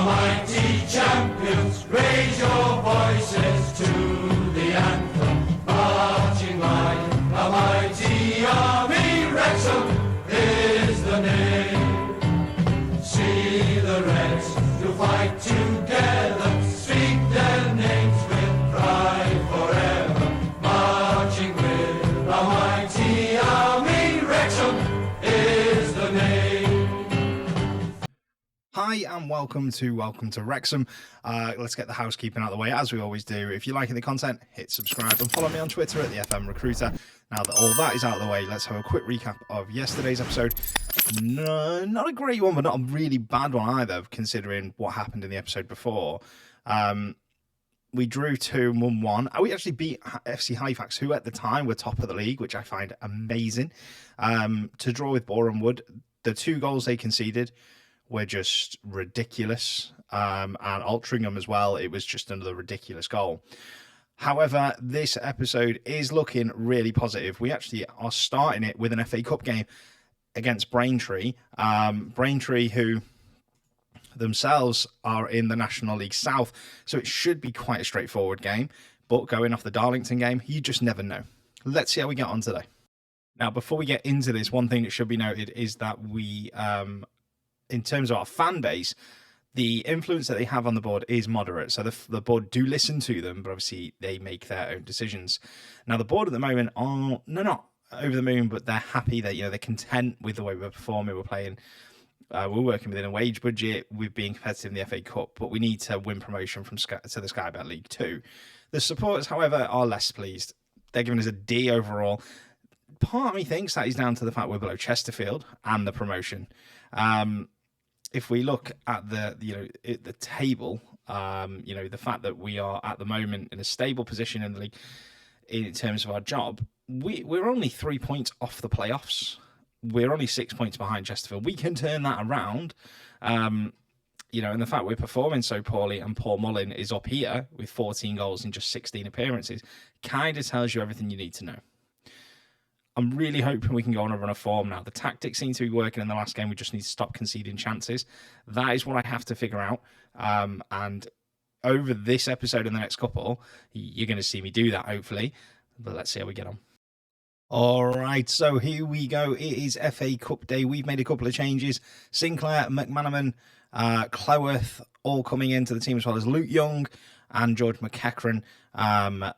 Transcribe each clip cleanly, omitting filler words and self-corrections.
our mighty champions, raise your voices to the anthem. Marching line, a mighty army, Wrexham is the name. See the Reds who fight together, speak their names with pride forever. Marching with a mighty army, Wrexham is the name. Hi and welcome to Wrexham. Let's get the housekeeping out of the way as we always do. If you're liking the content, hit subscribe and follow me on Twitter at the FM Recruiter. Now that all that is out of the way, let's have a quick recap of yesterday's episode. No, not a great one, but not a really bad one either, considering what happened in the episode before. We drew 2-1. We actually beat FC Halifax, who at the time were top of the league, which I find amazing. To draw with Boreham Wood, the 2 goals they conceded were just ridiculous, and Altrincham as well. It was just another ridiculous goal. However, this episode is looking really positive. We actually are starting it with an FA Cup game against Braintree. Braintree, who themselves are in the National League South, so it should be quite a straightforward game. But going off the Darlington game, you just never know. Let's see how we get on today. Now, before we get into this, one thing that should be noted is that we, in terms of our fan base, the influence that they have on the board is moderate. So the board do listen to them, but obviously they make their own decisions. Now, the board at the moment are not over the moon, but they're happy that, they're content with the way we're performing. We're playing, we're working within a wage budget. We're being competitive in the FA Cup, but we need to win promotion from to the Sky Bet League 2. The supporters, however, are less pleased. They're giving us a D overall. Part of me thinks that is down to the fact we're below Chesterfield and the promotion. If we look at the table, the fact that we are at the moment in a stable position in the league in terms of our job, we're only 3 points off the playoffs. We're only 6 points behind Chesterfield. We can turn that around, and the fact we're performing so poorly and Paul Mullin is up here with 14 goals in just 16 appearances kind of tells you everything you need to know. I'm really hoping we can go on a run of form now. The tactics seem to be working in the last game. We just need to stop conceding chances. That is what I have to figure out. And over this episode and the next couple, you're going to see me do that, hopefully. But let's see how we get on. All right, so here we go. It is FA Cup day. We've made a couple of changes. Sinclair, McManaman, Cleworth all coming into the team, as well as Luke Young and George McEachran.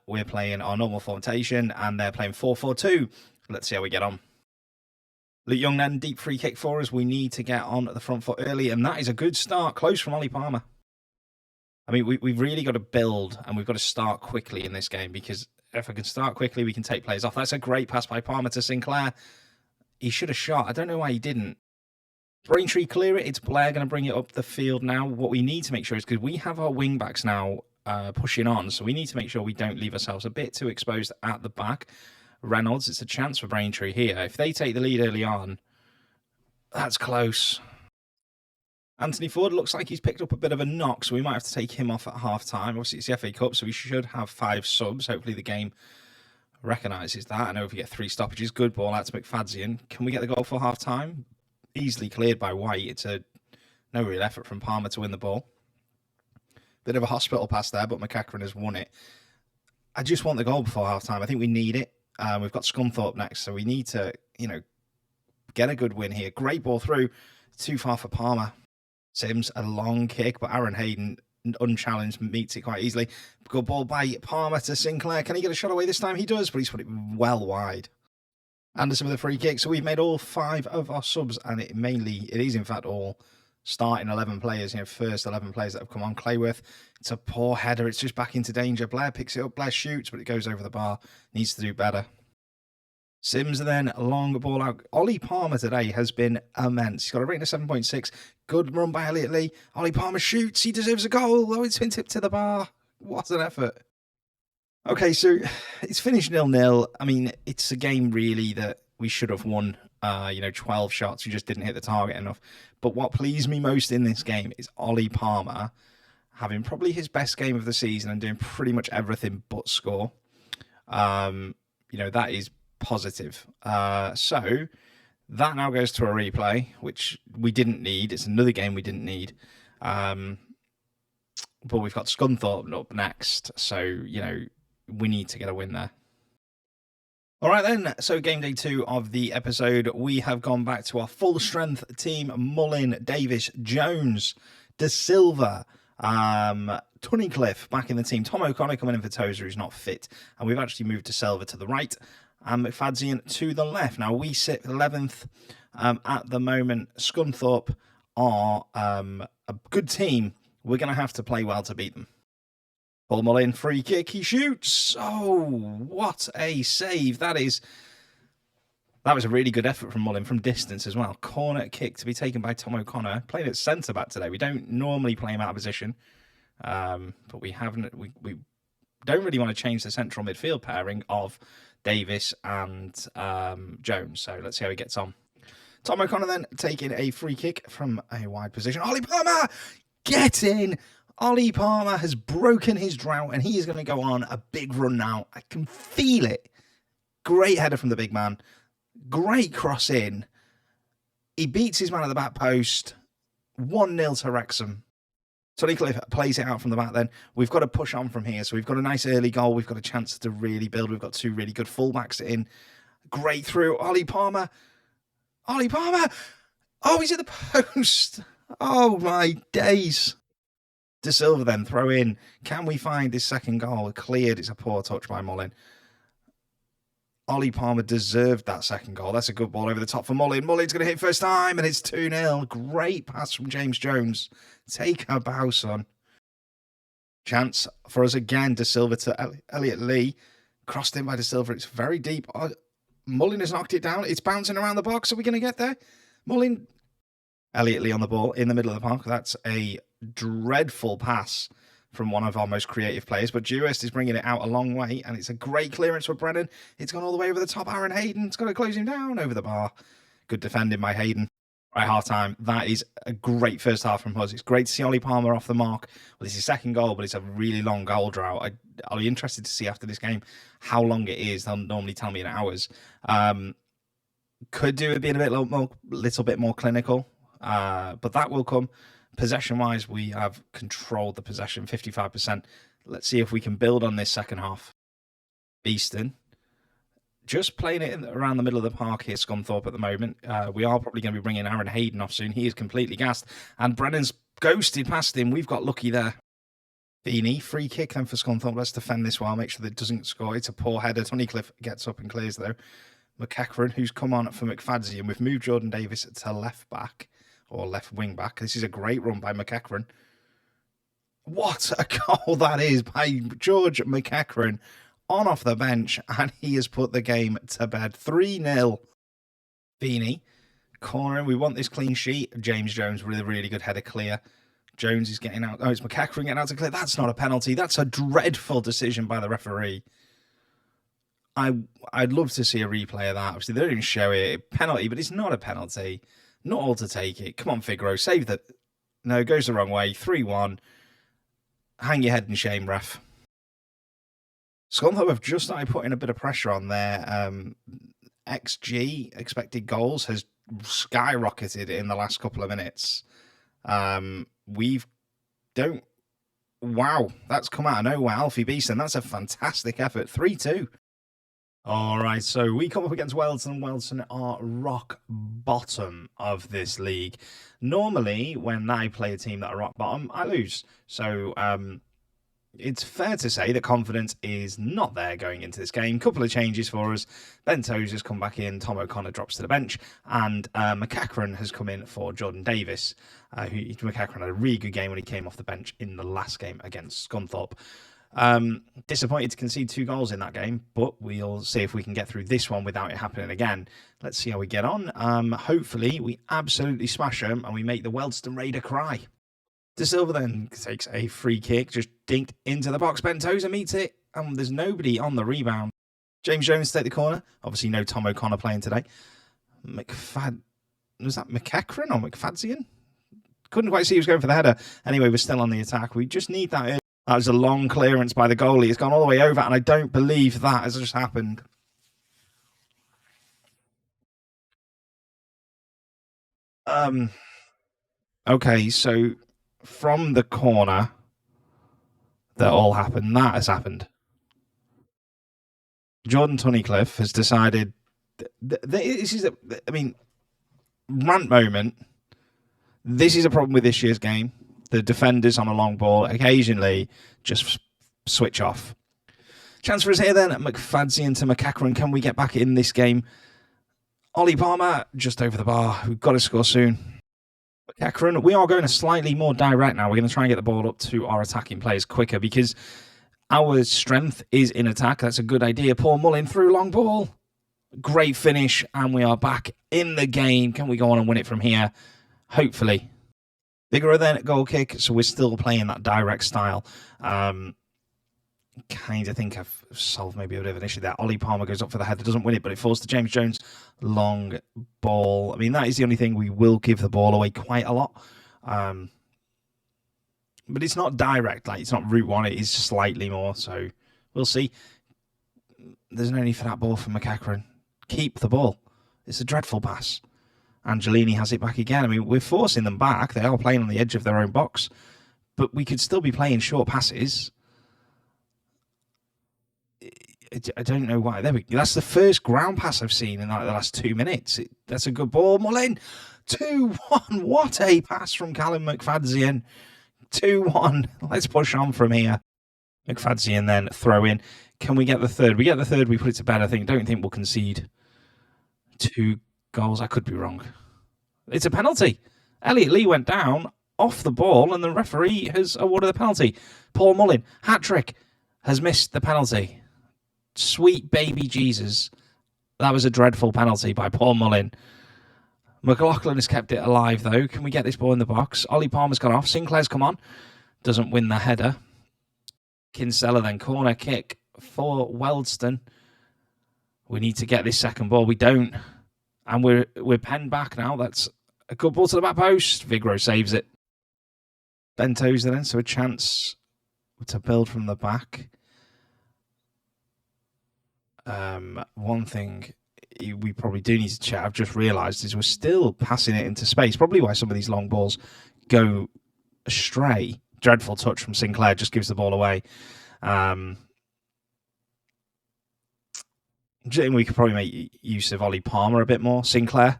We're playing our normal formation, and they're playing 4-4-2. Let's see how we get on. Luke Young then, deep free kick for us. We need to get on at the front foot early, and that is a good start. Close from Ollie Palmer. I mean, we've really got to build, and we've got to start quickly in this game, because if I can start quickly, we can take players off. That's a great pass by Palmer to Sinclair. He should have shot. I don't know why he didn't. Braintree clear it. It's Blair going to bring it up the field now. What we need to make sure is, because we have our wing-backs now pushing on, so we need to make sure we don't leave ourselves a bit too exposed at the back. Reynolds, it's a chance for Braintree here. If they take the lead early on, that's close. Anthony Ford looks like he's picked up a bit of a knock, so we might have to take him off at half-time. Obviously, it's the FA Cup, so we should have 5 subs. Hopefully the game recognises that. I know if we get 3 stoppages, good ball out to McFadzean. Can we get the goal for half-time? Easily cleared by White. It's no real effort from Palmer to win the ball. Bit of a hospital pass there, but McEachran has won it. I just want the goal before half-time. I think we need it. We've got Scunthorpe next, so we need to, get a good win here. Great ball through. Too far for Palmer. Sims, a long kick, but Aaron Hayden, unchallenged, meets it quite easily. Good ball by Palmer to Sinclair. Can he get a shot away this time? He does, but he's put it well wide. Anderson with a free kick. So we've made all 5 of our subs, and it is in fact all starting 11 players, first 11 players that have come on. Cleworth, it's a poor header. It's just back into danger. Blair picks it up. Blair shoots, but it goes over the bar. Needs to do better. Sims then, long ball out. Ollie Palmer today has been immense. He's got a rating of 7.6. Good run by Elliot Lee. Ollie Palmer shoots. He deserves a goal. Oh, it's been tipped to the bar. What an effort. Okay, so it's finished 0-0. I mean, it's a game really that we should have won. 12 shots. We just didn't hit the target enough. But what pleased me most in this game is Ollie Palmer having probably his best game of the season and doing pretty much everything but score. That is positive. So that now goes to a replay, which we didn't need. It's another game we didn't need. but we've got Scunthorpe up next. So, you know, we need to get a win there. All right, then. So, game day 2 of the episode, we have gone back to our full strength team: Mullin, Davis, Jones, De Silva, Tunnicliffe back in the team. Tom O'Connor coming in for Tozer, who's not fit. And we've actually moved De Silva to the right and McFadzean to the left. Now, we sit 11th at the moment. Scunthorpe are a good team. We're going to have to play well to beat them. Paul Mullin, free kick, he shoots. Oh, what a save. That was a really good effort from Mullin from distance as well. Corner kick to be taken by Tom O'Connor. Playing at centre-back today. We don't normally play him out of position. But we don't really want to change the central midfield pairing of Davis and Jones. So let's see how he gets on. Tom O'Connor then taking a free kick from a wide position. Ollie Palmer, get in. Ollie Palmer has broken his drought and he is going to go on a big run now. I can feel it. Great header from the big man. Great cross in. He beats his man at the back post. 1-0 to Wrexham. Tunnicliffe plays it out from the back then. We've got to push on from here. So we've got a nice early goal. We've got a chance to really build. We've got 2 really good fullbacks in. Great through. Ollie Palmer. Ollie Palmer. Oh, he's at the post. Oh, my days. De Silva then throw in. Can we find his second goal? Cleared. It's a poor touch by Mullin. Ollie Palmer deserved that second goal. That's a good ball over the top for Mullin. Mullin's going to hit first time, and it's 2-0. Great pass from James Jones. Take a bow, son. Chance for us again. De Silva to Elliot Lee. Crossed in by De Silva. It's very deep. Mullin has knocked it down. It's bouncing around the box. Are we going to get there? Mullin. Elliot Lee on the ball in the middle of the park. That's a dreadful pass from one of our most creative players, but Dewhurst is bringing it out a long way, and it's a great clearance for Brennan. It's gone all the way over the top. Aaron Hayden's got to close him down over the bar. Good defending by Hayden. Right, half time. That is a great first half from us. It's great to see Ollie Palmer off the mark. Well, it's his second goal, but it's a really long goal drought. I'll be interested to see after this game how long it is. They'll normally tell me in hours. Could do with being a little bit more clinical, but that will come. Possession-wise, we have controlled the possession, 55%. Let's see if we can build on this second half. Beeston, just playing it around the middle of the park here, Scunthorpe at the moment. We are probably going to be bringing Aaron Hayden off soon. He is completely gassed. And Brennan's ghosted past him. We've got lucky there. Feeney, free kick then for Scunthorpe. Let's defend this well, make sure that it doesn't score. It's a poor header. Tunnicliffe gets up and clears, though. McEachran, who's come on for McFadzean, and we've moved Jordan Davis to left back. Or left wing back. This is a great run by McEachran. What a goal that is by George McEachran on off the bench, and he has put the game to bed. 3-0. Feeney, cornering. We want this clean sheet. James Jones with a really good header clear. Jones is getting out. Oh, it's McEachran getting out to clear. That's not a penalty. That's a dreadful decision by the referee. I'd love to see a replay of that. Obviously, they don't even show it. Penalty, but it's not a penalty. Not all to take it. Come on, Figaro. Save that. No, it goes the wrong way. 3-1. Hang your head in shame, ref. Scunthorpe have just started putting a bit of pressure on their XG, expected goals, has skyrocketed in the last couple of minutes. Wow, that's come out of nowhere. Alfie Beeston, that's a fantastic effort. 3-2. All right, so we come up against Weldon, and Weldon are rock bottom of this league. Normally, when I play a team that are rock bottom, I lose. So it's fair to say that confidence is not there going into this game. Couple of changes for us. Ben Tozer's come back in. Tom O'Connor drops to the bench. And McEachran has come in for Jordan Davis. McEachran had a really good game when he came off the bench in the last game against Scunthorpe. Disappointed to concede 2 goals in that game, but we'll see if we can get through this one without it happening again. Let's see how we get on. Hopefully, we absolutely smash them and we make the Weldon Raider cry. De Silva then takes a free kick, just dinked into the box. Ben Tozer meets it, and there's nobody on the rebound. James Jones take the corner. Obviously, no Tom O'Connor playing today. Was that McEachran or McFadzean? Couldn't quite see who was going for the header. Anyway, we're still on the attack. We just need that. That was a long clearance by the goalie. It's gone all the way over, and I don't believe that has just happened. Okay, so from the corner, that all happened. That has happened. Jordan Tunnicliffe has decided. This is, rant moment. This is a problem with this year's game. The defenders on a long ball occasionally just switch off. Chance for us here then. McFadzean to McEachran. Can we get back in this game? Ollie Palmer just over the bar. We've got to score soon. McEachran, we are going a slightly more direct now. We're going to try and get the ball up to our attacking players quicker because our strength is in attack. That's a good idea. Paul Mullin through long ball. Great finish. And we are back in the game. Can we go on and win it from here? Hopefully. Vigoro then goal kick. So we're still playing that direct style. Kind of think I've solved maybe a bit of an issue there. Ollie Palmer goes up for the header, doesn't win it, but it falls to James Jones. Long ball. I mean, that is the only thing we will give the ball away quite a lot. But it's not direct, like it's not route one, it is slightly more, so we'll see. There's no need for that ball from McEachran. Keep the ball. It's a dreadful pass. Angelini has it back again. I mean, we're forcing them back. They are playing on the edge of their own box, but we could still be playing short passes. I don't know why. There we go. That's the first ground pass I've seen in like the last 2 minutes. That's a good ball. Mullin, 2-1. What a pass from Callum McFadzean. 2-1. Let's push on from here. McFadzean then throw in. Can we get the third? We get the third. We put it to bed, I think. Don't think we'll concede 2 goals. I could be wrong. It's a penalty. Elliot Lee went down off the ball and the referee has awarded the penalty. Paul Mullin, hat-trick, has missed the penalty. Sweet baby Jesus. That was a dreadful penalty by Paul Mullin. McLaughlin has kept it alive, though. Can we get this ball in the box? Ollie Palmer's gone off. Sinclair's come on. Doesn't win the header. Kinsella then. Corner kick for Weldstone. We need to get this second ball. We don't. And we're penned back now. That's a good ball to the back post. Vigoro saves it. Bento's then, so a chance to build from the back. One thing we probably do need to check, I've just realised, is we're still passing it into space. Probably why some of these long balls go astray. Dreadful touch from Sinclair, just gives the ball away. We could probably make use of Ollie Palmer a bit more. Sinclair,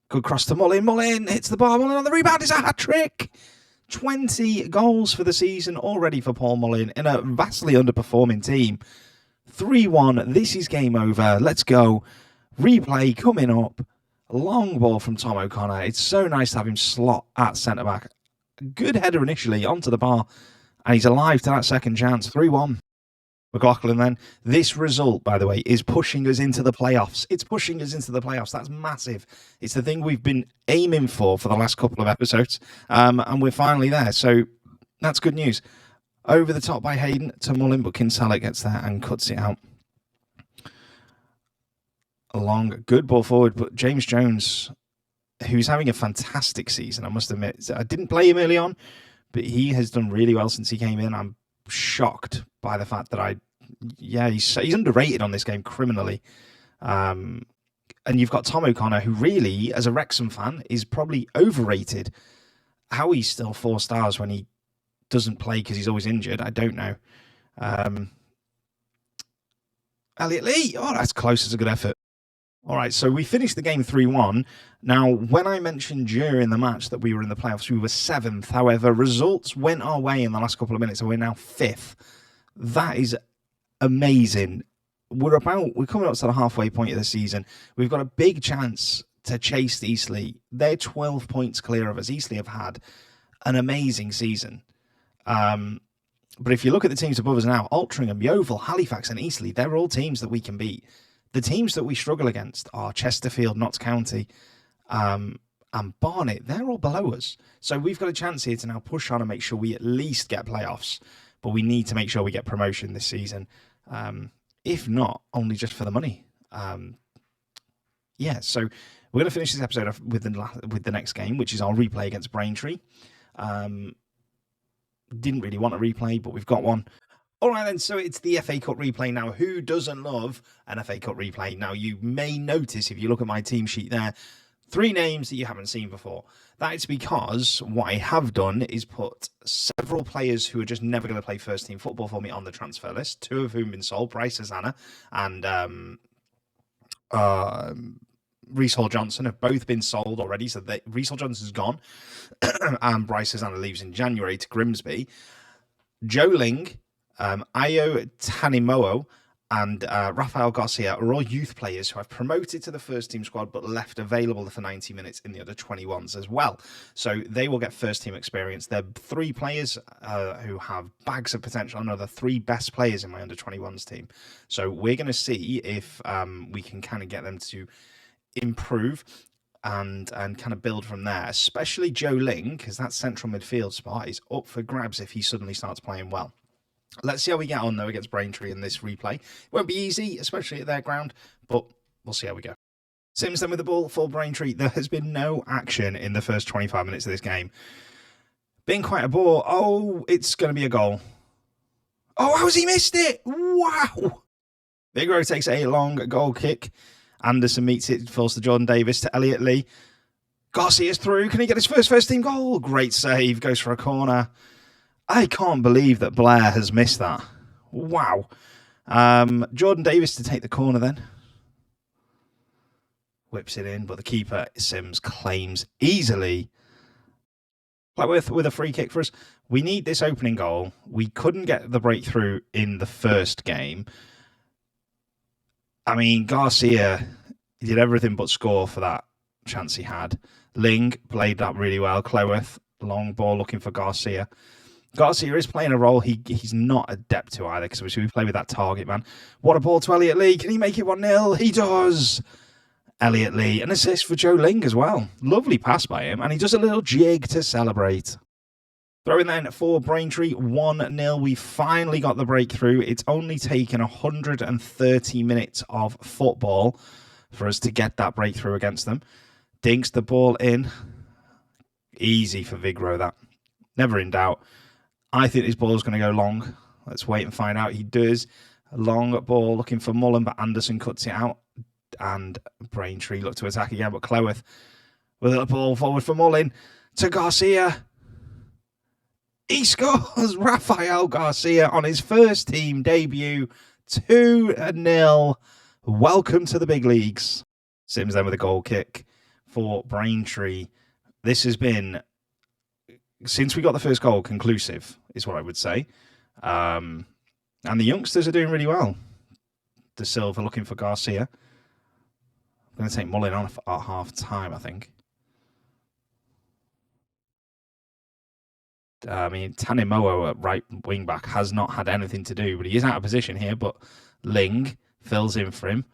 good cross to Mullin. Mullin hits the bar. Mullin on the rebound. It's a hat-trick. 20 goals for the season already for Paul Mullin in a vastly underperforming team. 3-1. This is game over. Let's go. Replay coming up. Long ball from Tom O'Connor. It's so nice to have him slot at centre-back. Good header initially onto the bar. And he's alive to that second chance. 3-1. McLaughlin then. This result, by the way, is pushing us into the playoffs. It's pushing us into the playoffs. That's massive. It's the thing we've been aiming for the last couple of episodes. And we're finally there. So that's good news. Over the top by Hayden to Mullin, but Kinsella gets there and cuts it out. A long, good ball forward, but James Jones, who's having a fantastic season, I must admit. I didn't play him early on, but he has done really well since he came in. I'm shocked by the fact that he's underrated on this game criminally. And you've got Tom O'Connor, who really, as a Wrexham fan, is probably overrated. How he's still 4 stars when he doesn't play because he's always injured, I don't know. Elliot Lee, that's close. It's a good effort. All right, so we finished the game 3-1. Now, when I mentioned during the match that we were in the playoffs, we were 7th. However, results went our way in the last couple of minutes, and we're now 5th. That is amazing. We're coming up to the halfway point of the season. We've got a big chance to chase Eastleigh. They're 12 points clear of us. Eastleigh have had an amazing season. But if you look at the teams above us now, Altrincham, Yeovil, Halifax and Eastleigh, they're all teams that we can beat. The teams that we struggle against are Chesterfield, Notts County, and Barnet. They're all below us. So we've got a chance here to now push on and make sure we at least get playoffs. But we need to make sure we get promotion this season. If not, only just for the money. So we're going to finish this episode off with the next game, which is our replay against Braintree. Didn't really want a replay, but we've got one. All right, then, so it's the FA Cup replay now. Who doesn't love an FA Cup replay? Now, you may notice, if you look at my team sheet there, 3 names that you haven't seen before. That is because what I have done is put several players who are just never going to play first team football for me on the transfer list, 2 of whom have been sold, Bryce Hosanna and Reece Hall-Johnson have both been sold already. So Reece Hall-Johnson's gone and Bryce Hosanna leaves in January to Grimsby. Joe Ling, Ayo Tanimowo, and Rafael Garcia are all youth players who I've promoted to the first team squad but left available for 90 minutes in the under 21s as well. So they will get first team experience. They're 3 players who have bags of potential and are the 3 best players in my under 21s team. So we're going to see if we can kind of get them to improve and kind of build from there, especially Joe Ling, because that central midfield spot is up for grabs if he suddenly starts playing well. Let's see how we get on, though, against Braintree in this replay. It won't be easy, especially at their ground, but we'll see how we go. Sims then with the ball for Braintree. There has been no action in the first 25 minutes of this game. Being quite a bore. Oh, it's going to be a goal. Oh, how's he missed it? Wow. Vigro takes a long goal kick. Anderson meets it, falls to Jordan Davis, to Elliot Lee. Garcia's through. Can he get his first team goal? Great save. Goes for a corner. I can't believe that Blair has missed that. Wow. Jordan Davis to take the corner then. Whips it in, but the keeper, Sims, claims easily. With a free kick for us. We need this opening goal. We couldn't get the breakthrough in the first game. I mean, Garcia, he did everything but score for that chance he had. Ling played that really well. Cleworth, long ball looking for Garcia. Garcia is playing a role he's not adept to either, because we play with that target man. What a ball to Elliot Lee. Can he make it 1-0? He does. Elliot Lee. An assist for Joe Ling as well. Lovely pass by him. And he does a little jig to celebrate. Throwing then for Braintree, 1-0. We finally got the breakthrough. It's only taken 130 minutes of football for us to get that breakthrough against them. Dinks the ball in. Easy for Vigro, that. Never in doubt. I think this ball is going to go long. Let's wait and find out. He does. A long ball looking for Mullen, but Anderson cuts it out. And Braintree look to attack again, but Cleworth with a ball forward for Mullen to Garcia. He scores. Rafael Garcia on his first team debut. 2-0. Welcome to the big leagues. Sims then with a goal kick for Braintree. This has been, since we got the first goal, conclusive, is what I would say. And the youngsters are doing really well. De Silva looking for Garcia. I'm going to take Mullen on at half time, I think. I mean, Tanimowo at right wing back has not had anything to do, but he is out of position here. But Ling fills in for him.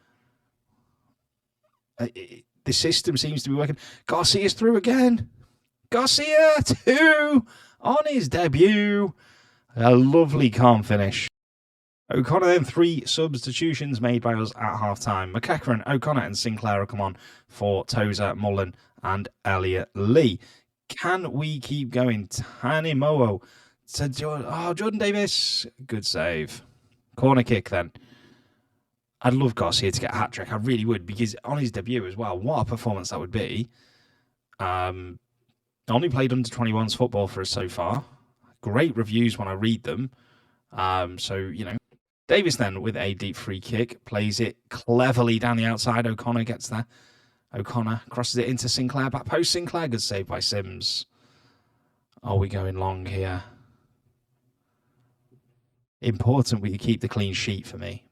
The system seems to be working. Garcia's through again. Garcia 2 on his debut. A lovely calm finish. O'Connor then 3 substitutions made by us at half-time. McEachran, O'Connor and Sinclair will come on for Tozer, Mullen and Elliot Lee. Can we keep going? Tanimowo to Jordan Davis. Good save. Corner kick then. I'd love Garcia to get a hat-trick. I really would, because on his debut as well, what a performance that would be. Only played under 21s football for us so far. Great reviews when I read them. So, you know. Davis then with a deep free kick. Plays it cleverly down the outside. O'Connor gets there. O'Connor crosses it into Sinclair. Back post Sinclair. Good save by Sims. Are we going long here? Important we keep the clean sheet for me.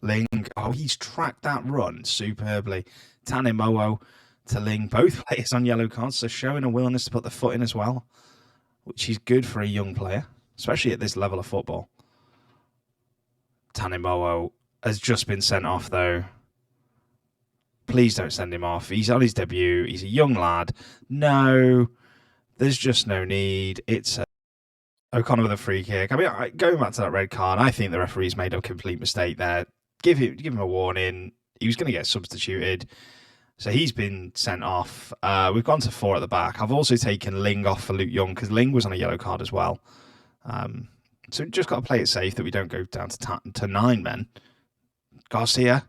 Ling. Oh, he's tracked that run superbly. Tanimowo to Ling. Both players on yellow cards. So showing a willingness to put the foot in as well. Which is good for a young player. Especially at this level of football. Tanimowo has just been sent off, though. Please don't send him off. He's on his debut. He's a young lad. No, there's just no need. It's O'Connor with a free kick. I mean, going back to that red card, I think the referee's made a complete mistake there. Give him a warning. He was going to get substituted. So he's been sent off. We've gone to 4 at the back. I've also taken Ling off for Luke Young because Ling was on a yellow card as well. So just got to play it safe that we don't go down to 9 men. Garcia.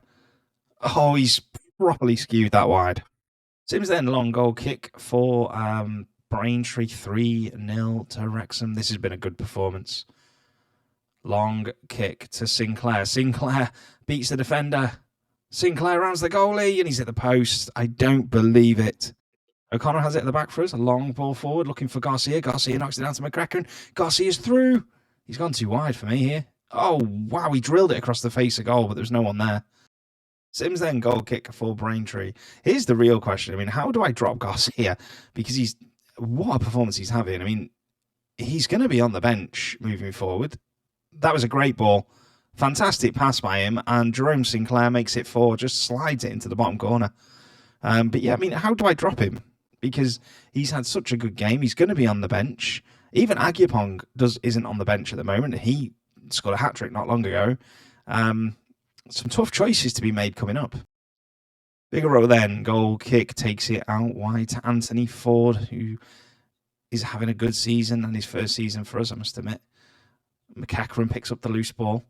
Oh, he's properly skewed that wide. Sims then long goal kick for Braintree, 3-0 to Wrexham. This has been a good performance. Long kick to Sinclair. Sinclair beats the defender. Sinclair rounds the goalie and he's at the post. I don't believe it. O'Connor has it at the back for us. A long ball forward looking for Garcia. Garcia knocks it down to McCracken. Garcia's through. He's gone too wide for me here. Oh, wow. He drilled it across the face of goal, but there was no one there. Sims then goal kick for Braintree. Here's the real question. I mean, how do I drop Garcia? Because what a performance he's having. I mean, he's going to be on the bench moving forward. That was a great ball. Fantastic pass by him. And Jerome Sinclair makes it 4, just slides it into the bottom corner. But yeah, I mean, how do I drop him? Because he's had such a good game. He's going to be on the bench. Even Agyapong isn't on the bench at the moment. He scored a hat-trick not long ago. Some tough choices to be made coming up. Figaro then, goal kick, takes it out wide to Anthony Ford, who is having a good season and his first season for us, I must admit. McCackran picks up the loose ball.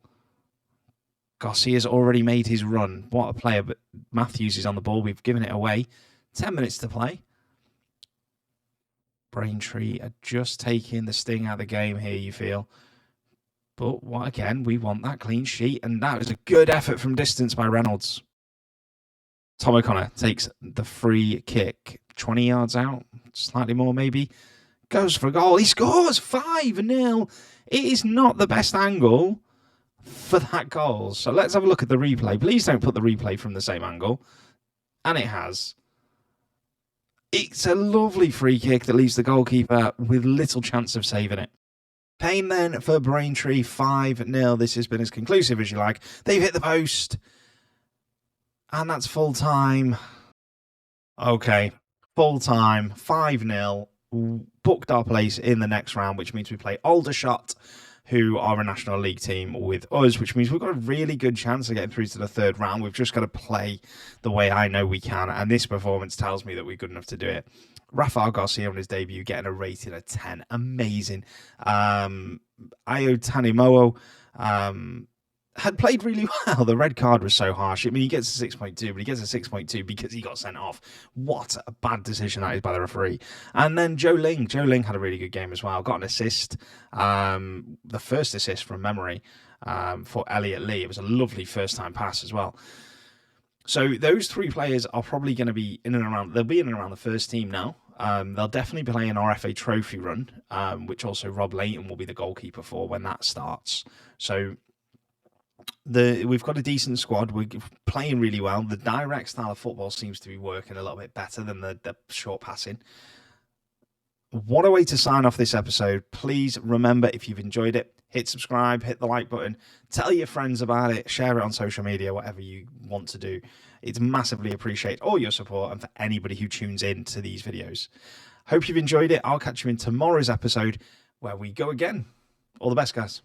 Garcia's already made his run. What a player, but Matthews is on the ball. We've given it away. 10 minutes to play. Braintree are just taking the sting out of the game here, you feel. But again, we want that clean sheet, and that was a good effort from distance by Reynolds. Tom O'Connor takes the free kick. 20 yards out, slightly more maybe. Goes for a goal. He scores 5-0. It is not the best angle for that goal. So let's have a look at the replay. Please don't put the replay from the same angle. And it has. It's a lovely free kick that leaves the goalkeeper with little chance of saving it. Payne then for Braintree, 5-0. This has been as conclusive as you like. They've hit the post. And that's full time. Okay, full time, 5-0. Booked our place in the next round, which means we play Aldershot, who are a National League team with us, which means we've got a really good chance of getting through to the third round. We've just got to play the way I know we can, and this performance tells me that we're good enough to do it. Rafael Garcia on his debut getting a rating of 10. Amazing. Ayo Tanimowo had played really well. The red card was so harsh. I mean, he gets a 6.2, but he gets a 6.2 because he got sent off. What a bad decision that is by the referee. And then Joe Ling. Joe Ling had a really good game as well. Got an assist. The first assist from memory for Elliot Lee. It was a lovely first-time pass as well. So those three players are probably going to be in and around. They'll be in and around the first team now. They'll definitely be playing our FA Trophy run, which also Rob Layton will be the goalkeeper for when that starts. So we've got a decent squad. We're playing really well. The direct style of football seems to be working a little bit better than the short passing. What a way to sign off this episode. Please remember, if you've enjoyed it, hit subscribe, hit the like button, tell your friends about it, share it on social media, whatever you want to do. It's massively appreciate all your support and for anybody who tunes in to these videos. Hope you've enjoyed it. I'll catch you in tomorrow's episode where we go again. All the best, guys.